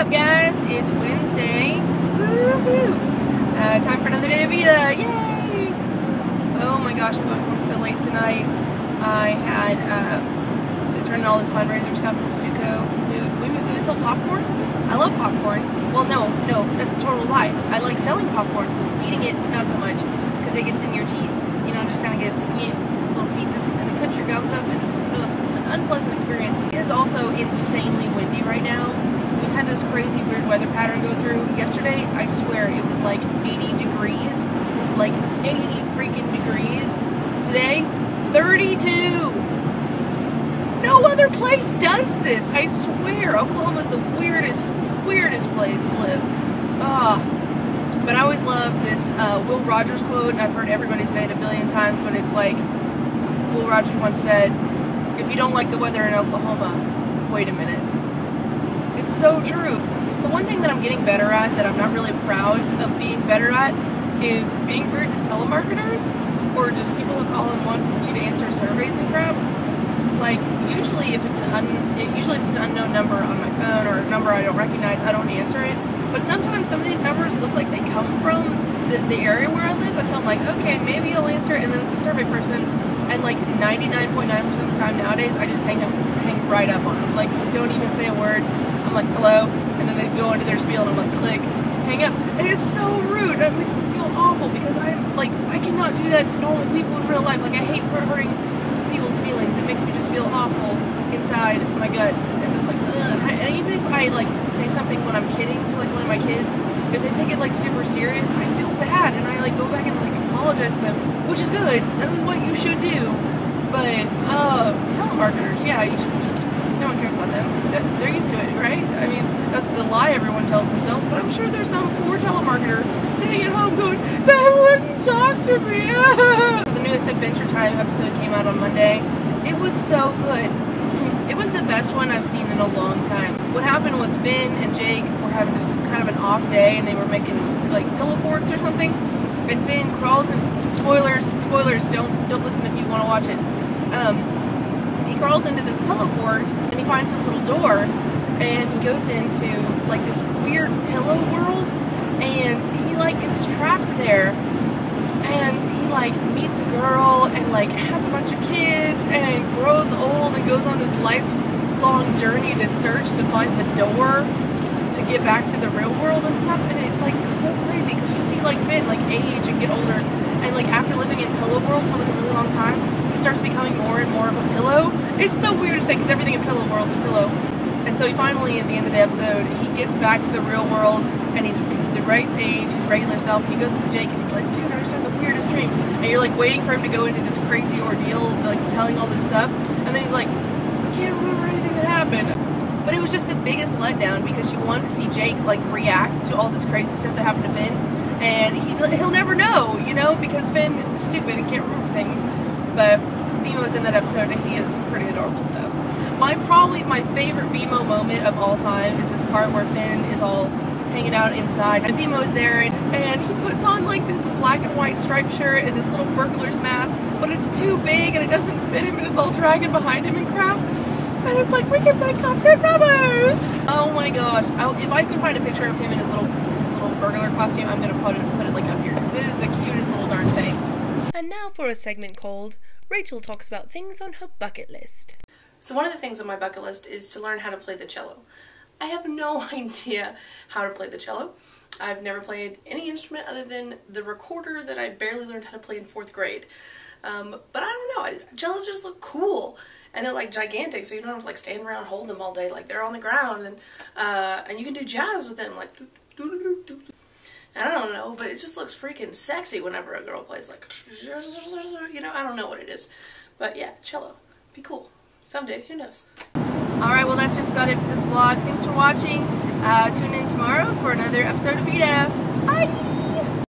up, guys? It's Wednesday. Woohoo! Time for another day of Veda. Yay! Oh my gosh, I'm going home so late tonight. I had just running all this fundraiser stuff from Stuco. We sold popcorn. I love popcorn. Well, no, that's a total lie. I like selling popcorn. Eating it, not so much, because it gets in your teeth. You know, it just kind of gets those little pieces, and it cuts your gums up, and it's just an unpleasant experience. It is also insanely windy right now. We've had this crazy weird weather pattern go through. Yesterday, I swear, it was like 80 degrees. Like 80 freaking degrees. Today, 32! No other place does this! I swear, Oklahoma's the weirdest place to live. But I always love this Will Rogers quote, and I've heard everybody say it a billion times, but it's like, Will Rogers once said, if you don't like the weather in Oklahoma, wait a minute. It's so true. So one thing that I'm getting better at, that I'm not really proud of being better at, is being rude to telemarketers, or just people who call and want you to answer surveys and crap. Like, usually if it's an unknown number on my phone, or a number I don't recognize, I don't answer it. But sometimes some of these numbers look like they come from the area where I live, and so I'm like, okay, maybe I'll answer it, and then it's a survey person, and like 99.9% of the time nowadays, I just hang right up on them. Like, don't even say a word. I'm like, hello, and then they go into their spiel, and I'm like, click, hang up. And it's so rude. That makes me feel awful, because I'm like, I cannot do that to normal people in real life. Like, I hate hurting people's feelings. It makes me just feel awful inside my guts, and just like, ugh. And even if I like say something when I'm kidding to like one of my kids, if they take it like super serious, I feel bad, and I like go back and like apologize to them, which is good. That is what you should do. But telemarketers, yeah, you should. No one cares about them. They're used to it, right? I mean, that's the lie everyone tells themselves, but I'm sure there's some poor telemarketer sitting at home going, they wouldn't talk to me. The newest Adventure Time episode came out on Monday. It was so good. It was the best one I've seen in a long time. What happened was Finn and Jake were having just kind of an off day, and they were making like pillow forts or something. And Finn crawls in. Spoilers. Don't listen if you want to watch it. He crawls into this pillow fort, and he finds this little door, and he goes into like this weird pillow world, and he like gets trapped there, and he like meets a girl, and like has a bunch of kids, and grows old, and goes on this lifelong journey, this search to find the door to get back to the real world and stuff. And it's like so crazy, because you see like Finn like age and get older, and like after living in pillow world for like a really long time, he starts becoming more and more of a pillow. It's the weirdest thing, because everything in pillow world's a pillow. And so he finally, at the end of the episode, he gets back to the real world, and he's the right age, his regular self, and he goes to Jake, and he's like, dude, I just had the weirdest dream. And you're like waiting for him to go into this crazy ordeal, like telling all this stuff, and then he's like, I can't remember anything that happened. But it was just the biggest letdown, because you wanted to see Jake like react to all this crazy stuff that happened to Finn, and he'll never know, you know, because Finn is stupid and can't remember things. But BMO is in that episode, and he has some pretty adorable stuff. Probably my favorite BMO moment of all time is this part where Finn is all hanging out inside, and BMO's there, and he puts on like this black and white striped shirt and this little burglar's mask, but it's too big and it doesn't fit him, and it's all dragging behind him and crap. And it's like, we can play cops and robbers! Oh my gosh. If I could find a picture of him in his little burglar costume, I'm gonna put it like up here, because it is the cutest little darn thing. And now for a segment called Rachel Talks About Things on Her Bucket List. So one of the things on my bucket list is to learn how to play the cello. I have no idea how to play the cello. I've never played any instrument other than the recorder that I barely learned how to play in 4th grade. But I don't know, cellos just look cool, and they're like gigantic, so you don't have to like stand around holding them all day. Like, they're on the ground, and you can do jazz with them, like and I don't know, but it just looks freaking sexy whenever a girl plays, like, you know, I don't know what it is, but yeah, cello, be cool. Someday, who knows. Alright, well that's just about it for this vlog. Thanks for watching. Tune in tomorrow for another episode of Veda. Bye!